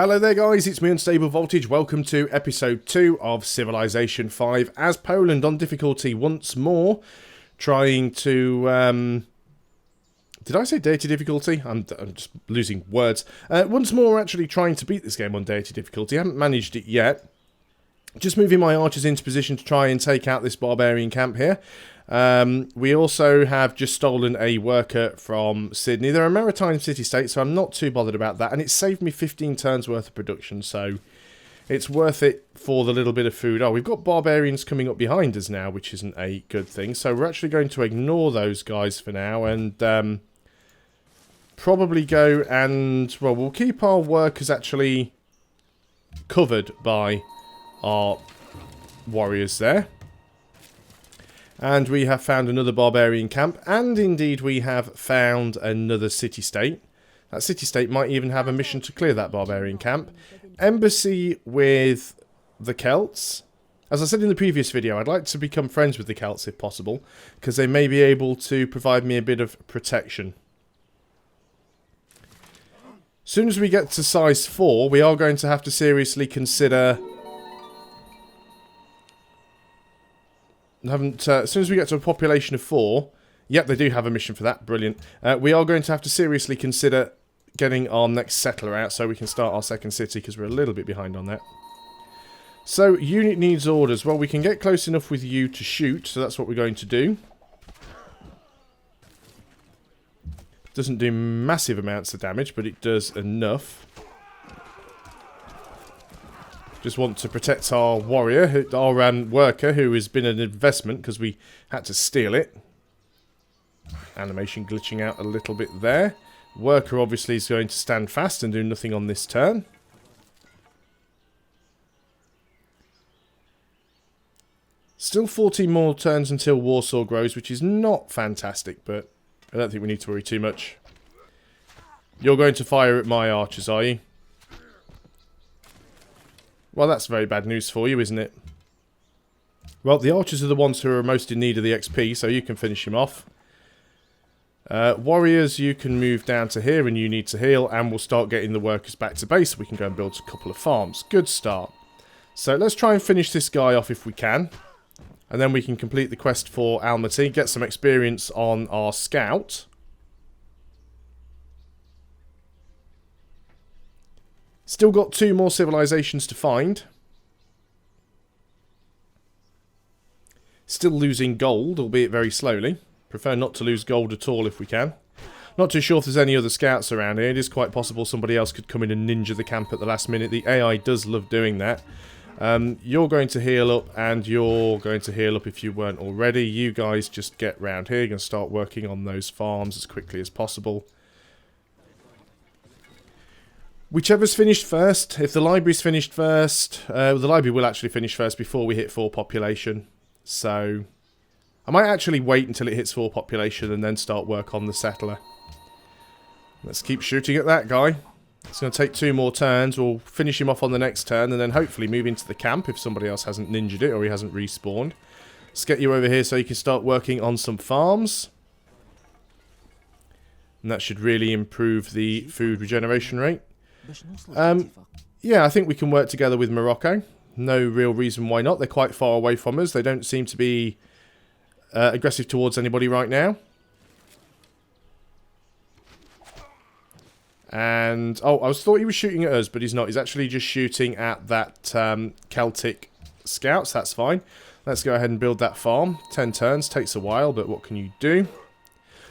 Hello there guys, it's me Unstable Voltage. Welcome to episode 2 of Civilization 5 as Poland on difficulty once more. Trying to... Did I say deity difficulty? I'm just losing words. Once more actually trying to beat this game on deity difficulty. I haven't managed it yet. Just moving my archers into position to try and take out this barbarian camp here. We also have just stolen a worker from Sydney. They're a maritime city-state, so I'm not too bothered about that. And it's saved me 15 turns worth of production, so it's worth it for the little bit of food. Oh, we've got barbarians coming up behind us now, which isn't a good thing. So we're actually going to ignore those guys for now and probably go and... Well, we'll keep our workers actually covered by our warriors there. And we have found another barbarian camp, and indeed we have found another city-state. That city-state might even have a mission to clear that barbarian camp. Embassy with the Celts. As I said in the previous video, I'd like to become friends with the Celts if possible, because they may be able to provide me a bit of protection. As soon as we get to size 4, we are going to have to seriously consider... as soon as we get to a population of 4, yep, they do have a mission for that, brilliant. We are going to have to seriously consider getting our next settler out so we can start our second city, because we're a little bit behind on that. So, unit needs orders. Well, we can get close enough with you to shoot, so that's what we're going to do. Doesn't do massive amounts of damage, but it does enough. Just want to protect our warrior, our worker, who has been an investment because we had to steal it. Animation glitching out a little bit there. Worker obviously is going to stand fast and do nothing on this turn. Still 14 more turns until Warsaw grows, which is not fantastic, but I don't think we need to worry too much. You're going to fire at my archers, are you? Well, that's very bad news for you, isn't it? Well, the archers are the ones who are most in need of the XP, so you can finish him off. Warriors, you can move down to here and you need to heal, and we'll start getting the workers back to base so we can go and build a couple of farms. Good start. So let's try and finish this guy off if we can. And then we can complete the quest for Almaty, get some experience on our scout. Still got 2 more civilizations to find. Still losing gold, albeit very slowly. Prefer not to lose gold at all if we can. Not too sure if there's any other scouts around here. It is quite possible somebody else could come in and ninja the camp at the last minute. The AI does love doing that. You're going to heal up, and you're going to heal up if you weren't already. You guys just get round here. You're going to start working on those farms as quickly as possible. Whichever's finished first. If the library's finished first, the library will actually finish first before we hit 4 population. So, I might actually wait until it hits 4 population and then start work on the settler. Let's keep shooting at that guy. It's going to take 2 more turns. We'll finish him off on the next turn and then hopefully move into the camp if somebody else hasn't ninjaed it or he hasn't respawned. Let's get you over here so you can start working on some farms. And that should really improve the food regeneration rate. Yeah, I think we can work together with Morocco. No real reason why not. They're quite far away from us. They don't seem to be aggressive towards anybody right now. And, oh, I thought he was shooting at us, but he's not. He's actually just shooting at that Celtic scouts. That's fine. Let's go ahead and build that farm. 10 turns. Takes a while, but what can you do?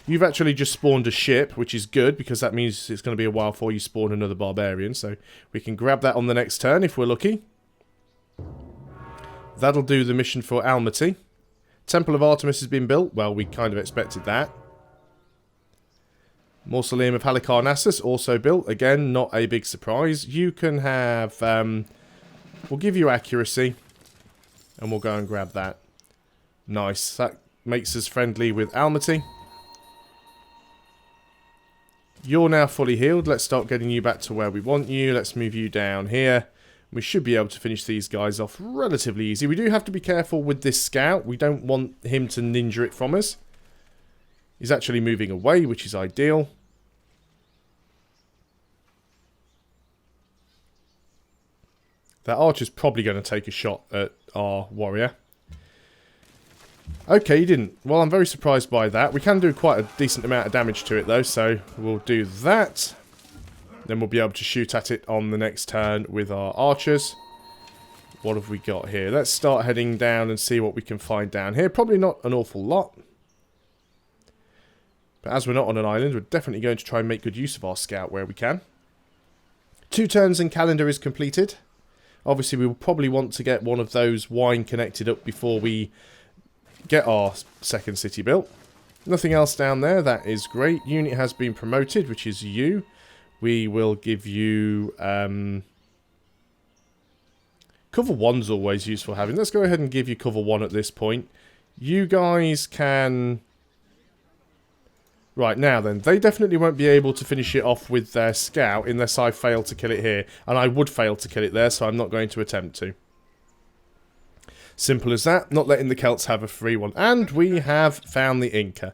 You've actually just spawned a ship, which is good, because that means it's going to be a while before you spawn another barbarian. So we can grab that on the next turn if we're lucky. That'll do the mission for Almaty. Temple of Artemis has been built. Well, we kind of expected that. Mausoleum of Halicarnassus also built. Again, not a big surprise. You can have... we'll give you accuracy. And we'll go and grab that. Nice. That makes us friendly with Almaty. You're now fully healed. Let's start getting you back to where we want you. Let's move you down here. We should be able to finish these guys off relatively easy. We do have to be careful with this scout. We don't want him to ninja it from us. He's actually moving away, which is ideal. That archer's probably going to take a shot at our warrior. Okay, he didn't. Well, I'm very surprised by that. We can do quite a decent amount of damage to it, though, so we'll do that. Then we'll be able to shoot at it on the next turn with our archers. What have we got here? Let's start heading down and see what we can find down here. Probably not an awful lot. But as we're not on an island, we're definitely going to try and make good use of our scout where we can. 2 turns and calendar is completed. Obviously, we will probably want to get one of those wine connected up before we get our second city built. Nothing else down there. That is great. Unit has been promoted, which is you. We will give you... cover 1's always useful having. Let's go ahead and give you cover 1 at this point. You guys can... Right, now then, they definitely won't be able to finish it off with their scout unless I fail to kill it here. And I would fail to kill it there, so I'm not going to attempt to. Simple as that. Not letting the Celts have a free one. And we have found the Inca.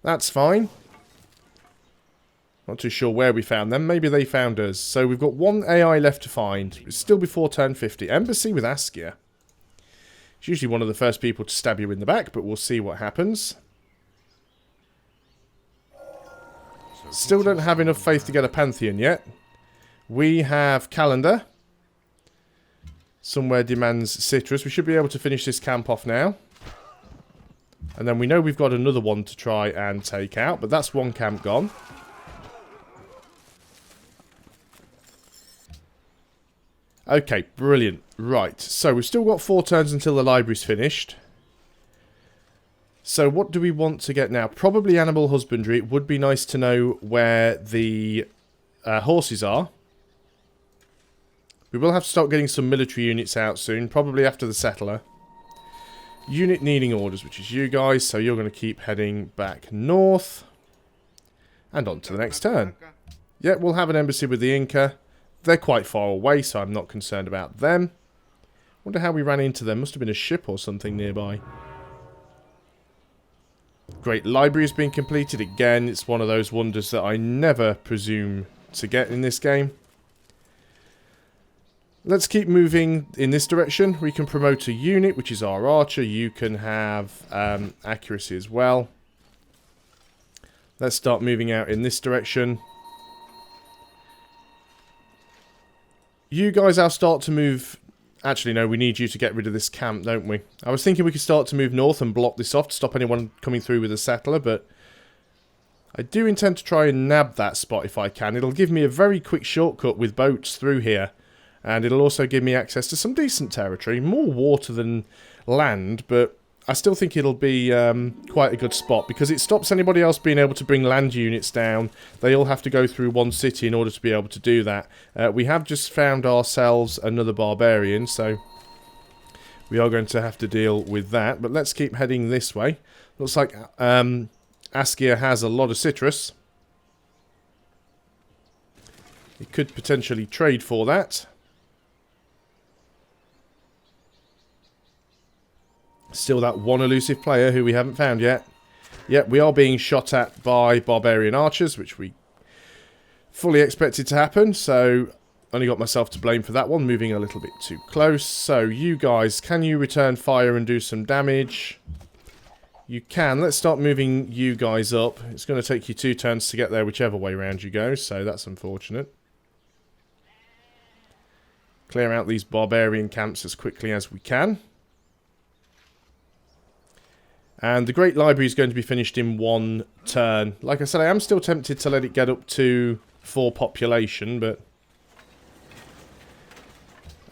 That's fine. Not too sure where we found them. Maybe they found us. So we've got 1 AI left to find. It's still before turn 50. Embassy with Askia. It's usually one of the first people to stab you in the back, but we'll see what happens. Still don't have enough faith to get a Pantheon yet. We have Calendar. Somewhere demands Citrus. We should be able to finish this camp off now. And then we know we've got another one to try and take out, but that's 1 camp gone. Okay, brilliant. Right, so we've still got 4 turns until the library's finished. So what do we want to get now? Probably animal husbandry. It would be nice to know where the horses are. We will have to start getting some military units out soon, probably after the settler. Unit needing orders, which is you guys, so you're going to keep heading back north. And on to the next turn. Yeah, we'll have an embassy with the Inca. They're quite far away, so I'm not concerned about them. Wonder how we ran into them. Must have been a ship or something nearby. Great library has been completed. Again, it's one of those wonders that I never presume to get in this game. Let's keep moving in this direction. We can promote a unit, which is our archer. You can have accuracy as well. Let's start moving out in this direction. You guys, I'll start to move... Actually, no, we need you to get rid of this camp, don't we? I was thinking we could start to move north and block this off to stop anyone coming through with a settler, but... I do intend to try and nab that spot if I can. It'll give me a very quick shortcut with boats through here. And it'll also give me access to some decent territory. More water than land, but I still think it'll be quite a good spot. Because it stops anybody else being able to bring land units down. They all have to go through one city in order to be able to do that. We have just found ourselves another barbarian, so we are going to have to deal with that. But let's keep heading this way. Looks like Askia has a lot of citrus. We could potentially trade for that. Still that one elusive player who we haven't found yet. Yep, we are being shot at by barbarian archers, which we fully expected to happen. So, only got myself to blame for that one, moving a little bit too close. So, you guys, can you return fire and do some damage? You can. Let's start moving you guys up. It's going to take you 2 turns to get there whichever way round you go, so that's unfortunate. Clear out these barbarian camps as quickly as we can. And the Great Library is going to be finished in 1 turn. Like I said, I am still tempted to let it get up to 4 population, but...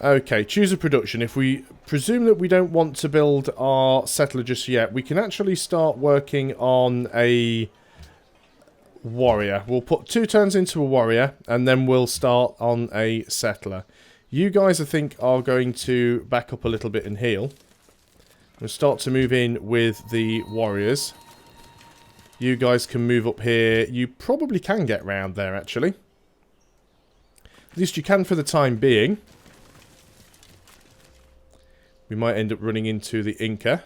Okay, choose a production. If we presume that we don't want to build our settler just yet, we can actually start working on a warrior. We'll put 2 turns into a warrior, and then we'll start on a settler. You guys, I think, are going to back up a little bit and heal. We'll start to move in with the warriors. You guys can move up here. You probably can get round there, actually. At least you can for the time being. We might end up running into the Inca.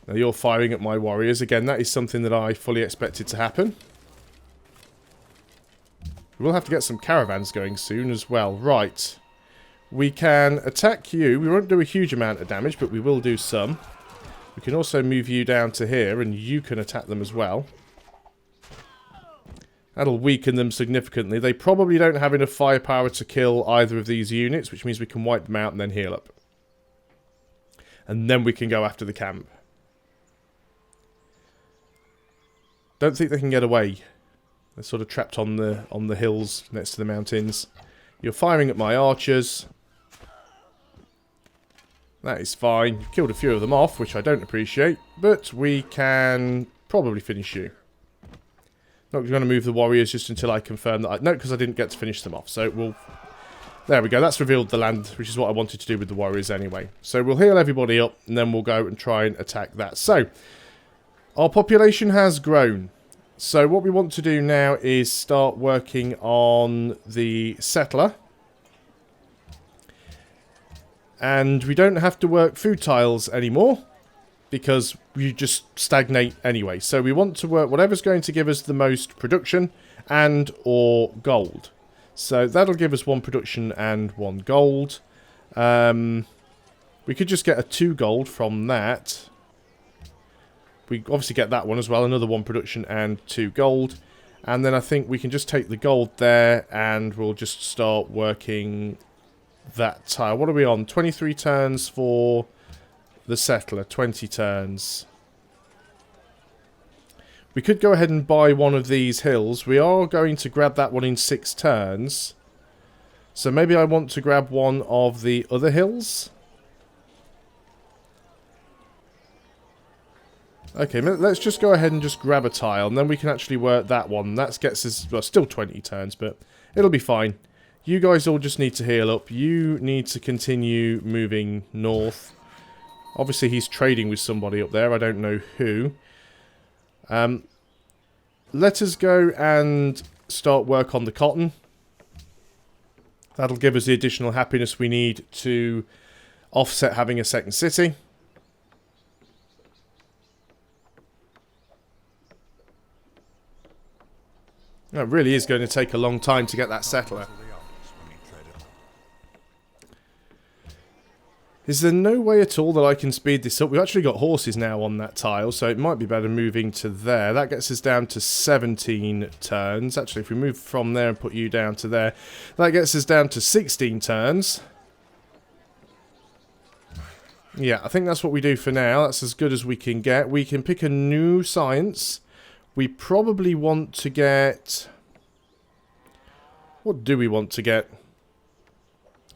Now you're firing at my warriors. Again, that is something that I fully expected to happen. We'll have to get some caravans going soon as well. Right. We can attack you. We won't do a huge amount of damage, but we will do some. We can also move you down to here, and you can attack them as well. That'll weaken them significantly. They probably don't have enough firepower to kill either of these units, which means we can wipe them out and then heal up. And then we can go after the camp. Don't think they can get away. They're sort of trapped on the hills next to the mountains. You're firing at my archers. That is fine. You've killed a few of them off, which I don't appreciate. But we can probably finish you. Not going to move the warriors just until I confirm that no, because I didn't get to finish them off. So we'll... There we go. That's revealed the land, which is what I wanted to do with the warriors anyway. So we'll heal everybody up, and then we'll go and try and attack that. So, our population has grown. So what we want to do now is start working on the settler. And we don't have to work food tiles anymore, because we just stagnate anyway. So we want to work whatever's going to give us the most production and or gold. So that'll give us 1 production and 1 gold. We could just get a 2 gold from that. We obviously get that one as well, another 1 production and 2 gold. And then I think we can just take the gold there and we'll just start working that tile. What are we on? 23 turns for the settler, 20 turns. We could go ahead and buy one of these hills. We are going to grab that one in 6 turns. So maybe I want to grab one of the other hills. Okay, let's just go ahead and just grab a tile, and then we can actually work that one. That gets us, well, still 20 turns, but it'll be fine. You guys all just need to heal up. You need to continue moving north. Obviously, he's trading with somebody up there. I don't know who. Let us go and start work on the cotton. That'll give us the additional happiness we need to offset having a second city. It really is going to take a long time to get that settler. Is there no way at all that I can speed this up? We've actually got horses now on that tile, so it might be better moving to there. That gets us down to 17 turns. Actually, if we move from there and put you down to there, that gets us down to 16 turns. Yeah, I think that's what we do for now. That's as good as we can get. We can pick a new science. We probably want to get... What do we want to get?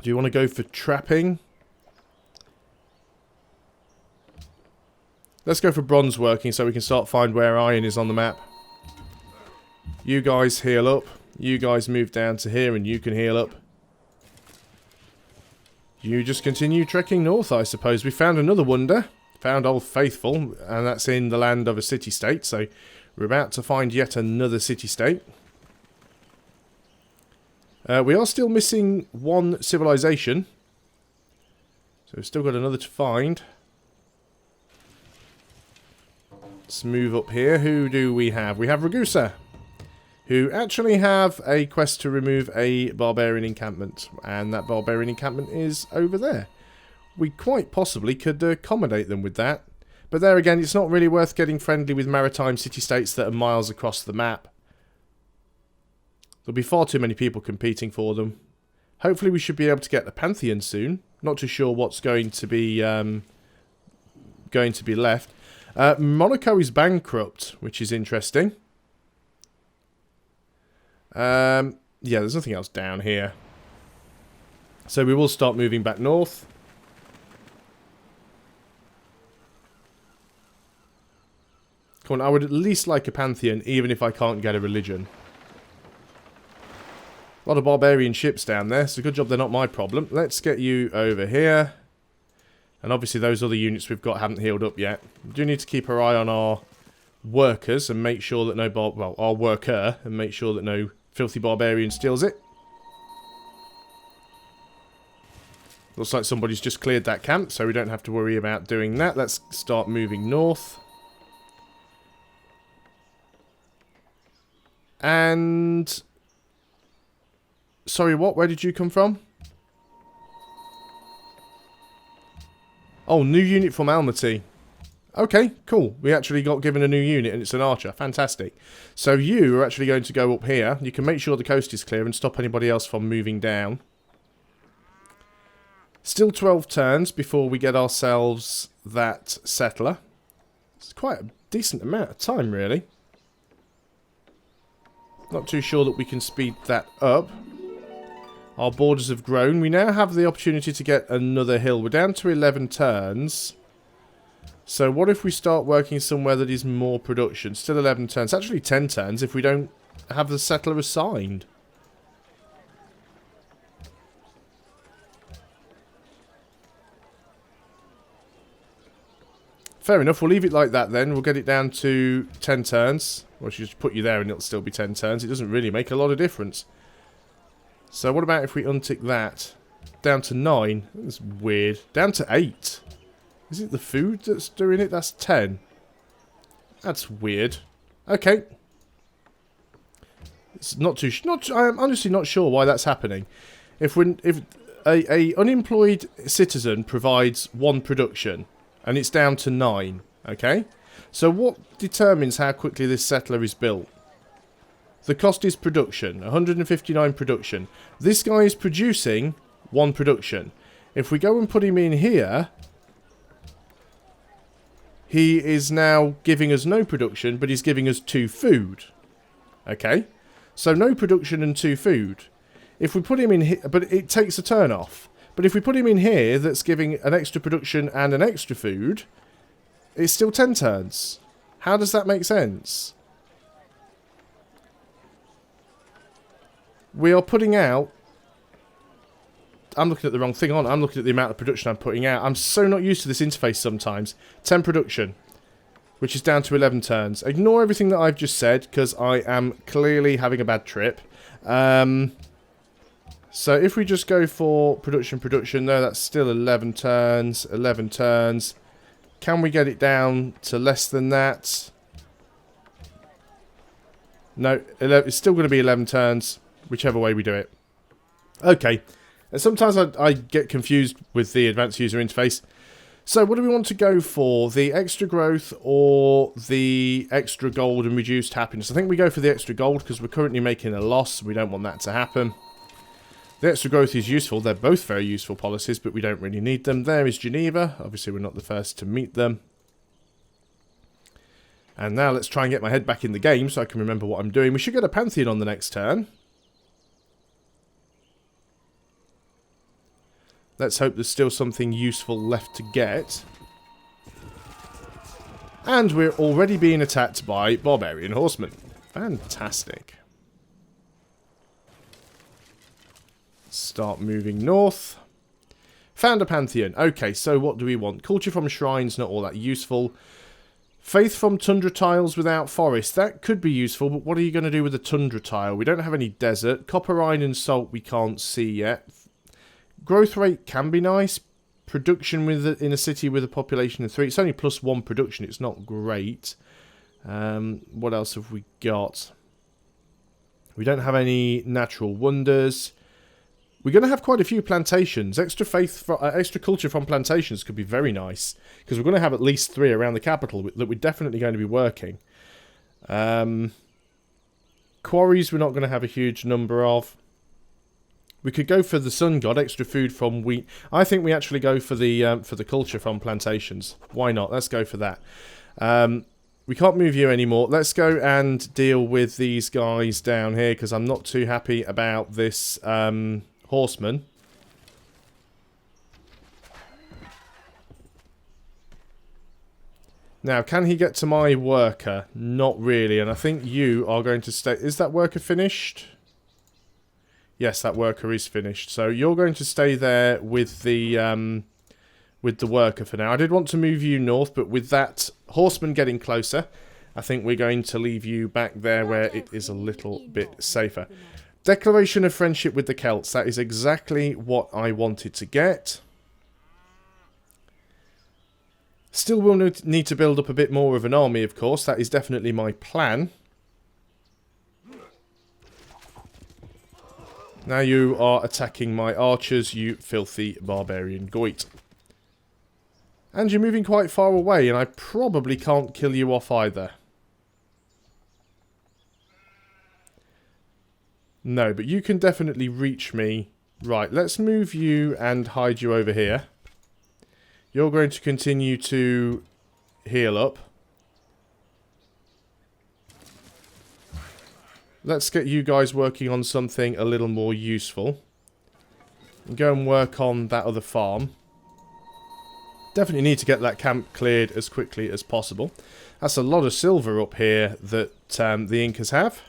Do you want to go for trapping? Let's go for bronze working so we can start find where iron is on the map. You guys heal up. You guys move down to here and you can heal up. You just continue trekking north, I suppose. We found another wonder. Found Old Faithful, and that's in the land of a city-state, so... We're about to find yet another city-state. We are still missing 1 civilization. So we've still got another to find. Let's move up here. Who do we have? We have Ragusa, who actually have a quest to remove a barbarian encampment. And that barbarian encampment is over there. We quite possibly could accommodate them with that. But there again, it's not really worth getting friendly with maritime city-states that are miles across the map. There'll be far too many people competing for them. Hopefully we should be able to get the Pantheon soon. Not too sure what's going to be left. Monaco is bankrupt, which is interesting. Yeah, there's nothing else down here. So we will start moving back north. Come on, I would at least like a Pantheon, even if I can't get a religion. A lot of barbarian ships down there, so good job they're not my problem. Let's get you over here. And obviously those other units we've got haven't healed up yet. We do need to keep our eye on our workers and make sure that no our worker, and make sure that no filthy barbarian steals it. Looks like somebody's just cleared that camp, so we don't have to worry about doing that. Let's start moving north. And sorry, what? Where did you come from? Oh, new unit from Almaty. Okay, cool. We actually got given a new unit and it's an archer. Fantastic. So you are actually going to go up here. You can make sure the coast is clear and stop anybody else from moving down. Still 12 turns before we get ourselves that settler. It's quite a decent amount of time, really. Not too sure that we can speed that up. Our borders have grown. We now have the opportunity to get another hill. We're down to 11 turns. So what if we start working somewhere that is more production? Still 11 turns. Actually 10 turns if we don't have the settler assigned. Fair enough, we'll leave it like that then. We'll get it down to 10 turns. Well, she just put you there and it'll still be 10 turns. It doesn't really make a lot of difference. So what about if we untick that? Down to 9. That's weird. Down to 8. Is it the food that's doing it? That's 10. That's weird. Okay. It's not too... I'm honestly not sure why that's happening. If a unemployed citizen provides 1 production... and it's down to 9, okay? So what determines how quickly this settler is built? The cost is production, 159 production. This guy is producing 1 production. If we go and put him in here, he is now giving us no production, but he's giving us 2 food. Okay? So no production and 2 food. If we put him in here, but it takes a turn off. But if we put him in here, that's giving an extra production and an extra food, it's still 10 turns. How does that make sense? We are putting out... I'm looking at the wrong thing on. I'm looking at the amount of production I'm putting out. I'm so not used to this interface sometimes. 10 production, which is down to 11 turns. Ignore everything that I've just said, because I am clearly having a bad trip. So if we just go for production, no, that's still 11 turns, 11 turns. Can we get it down to less than that? No, it's still going to be 11 turns, whichever way we do it. Okay, and sometimes I get confused with the advanced user interface. So what do we want to go for? The extra growth or the extra gold and reduced happiness? I think we go for the extra gold because we're currently making a loss. We don't want that to happen. The extra growth is useful. They're both very useful policies, but we don't really need them. There is Geneva. Obviously, we're not the first to meet them. And now let's try and get my head back in the game so I can remember what I'm doing. We should get a Pantheon on the next turn. Let's hope there's still something useful left to get. And we're already being attacked by Barbarian Horsemen. Fantastic. Start moving north. Found a Pantheon. Okay, so what do we want? Culture from shrines, not all that useful. Faith from tundra tiles without forest. That could be useful, but what are you going to do with a tundra tile? We don't have any desert. Copper, iron and salt we can't see yet. Growth rate can be nice. Production in a city with a population of 3. It's only +1 production. It's not great. What else have we got? We don't have any natural wonders. We're going to have quite a few plantations. Extra culture from plantations could be very nice. Because we're going to have at least 3 around the capital that we're definitely going to be working. Quarries we're not going to have a huge number of. We could go for the sun god, extra food from wheat. I think we actually go for the culture from plantations. Why not? Let's go for that. We can't move you anymore. Let's go and deal with these guys down here because I'm not too happy about this horseman. Now, can he get to my worker? Not really, and I think you are going to stay... Is that worker finished? Yes, that worker is finished. So you're going to stay there with the worker for now. I did want to move you north, but with that horseman getting closer, I think we're going to leave you back there where it is a little bit safer. Declaration of friendship with the Celts. That is exactly what I wanted to get. Still will need to build up a bit more of an army, of course. That is definitely my plan. Now you are attacking my archers, you filthy barbarian goit. And you're moving quite far away, and I probably can't kill you off either. No, but you can definitely reach me. Right, let's move you and hide you over here. You're going to continue to heal up. Let's get you guys working on something a little more useful. And go and work on that other farm. Definitely need to get that camp cleared as quickly as possible. That's a lot of silver up here that the Incas have.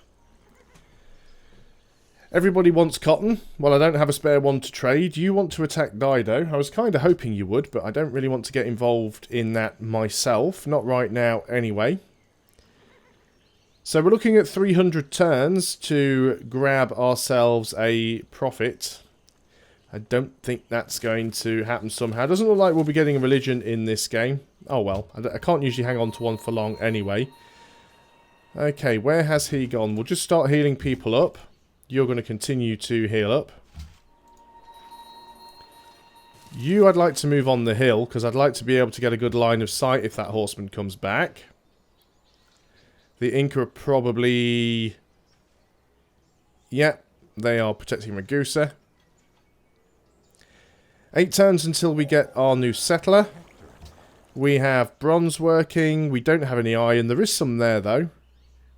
Everybody wants cotton. Well, I don't have a spare one to trade. You want to attack Dido. I was kind of hoping you would, but I don't really want to get involved in that myself. Not right now, anyway. So we're looking at 300 turns to grab ourselves a profit. I don't think that's going to happen somehow. Doesn't look like we'll be getting a religion in this game. Oh well, I can't usually hang on to one for long anyway. Okay, where has he gone? We'll just start healing people up. You're going to continue to heal up. You, I'd like to move on the hill, because I'd like to be able to get a good line of sight if that horseman comes back. The Inca are probably... yeah, they are protecting Ragusa. 8 turns until we get our new settler. We have bronze working. We don't have any iron. There is some there, though,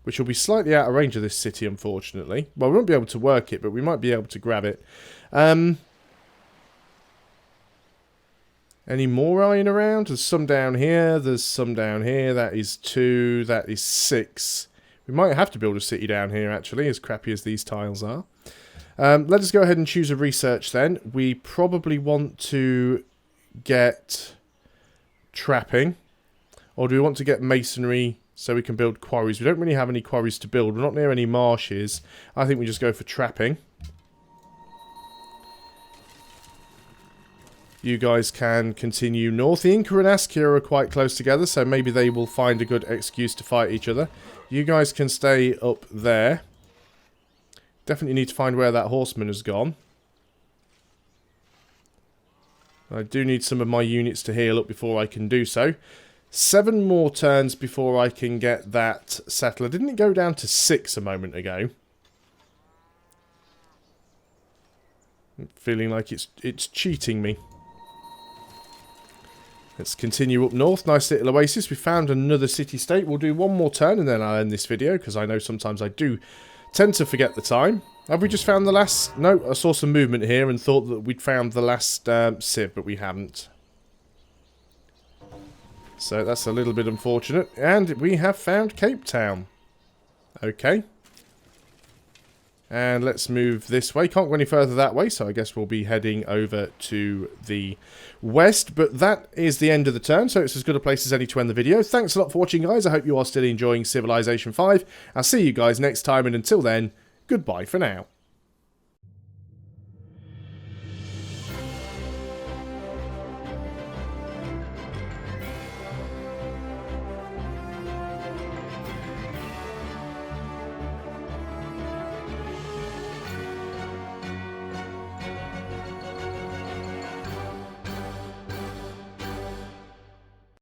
which will be slightly out of range of this city, unfortunately. Well, we won't be able to work it, but we might be able to grab it. Any more iron around? There's some down here. There's some down here. That is 2. That is 6. We might have to build a city down here, actually, as crappy as these tiles are. Let us go ahead and choose a research, then. We probably want to get trapping. Or do we want to get masonry so we can build quarries? We don't really have any quarries to build. We're not near any marshes. I think we just go for trapping. You guys can continue north. The Inca and Askia are quite close together, so maybe they will find a good excuse to fight each other. You guys can stay up there. Definitely need to find where that horseman has gone. I do need some of my units to heal up before I can do so. 7 more turns before I can get that settler. Didn't it go down to 6 a moment ago? I'm feeling like it's cheating me. Let's continue up north. Nice little oasis. We found another city-state. We'll do one more turn and then I'll end this video, because I know sometimes I do tend to forget the time. Have we just found the last... no, I saw some movement here and thought that we'd found the last civ, but we haven't. So that's a little bit unfortunate. And we have found Cape Town. Okay. And let's move this way. Can't go any further that way, so I guess we'll be heading over to the west. But that is the end of the turn, so it's as good a place as any to end the video. Thanks a lot for watching, guys. I hope you are still enjoying Civilization 5. I'll see you guys next time, and until then, goodbye for now.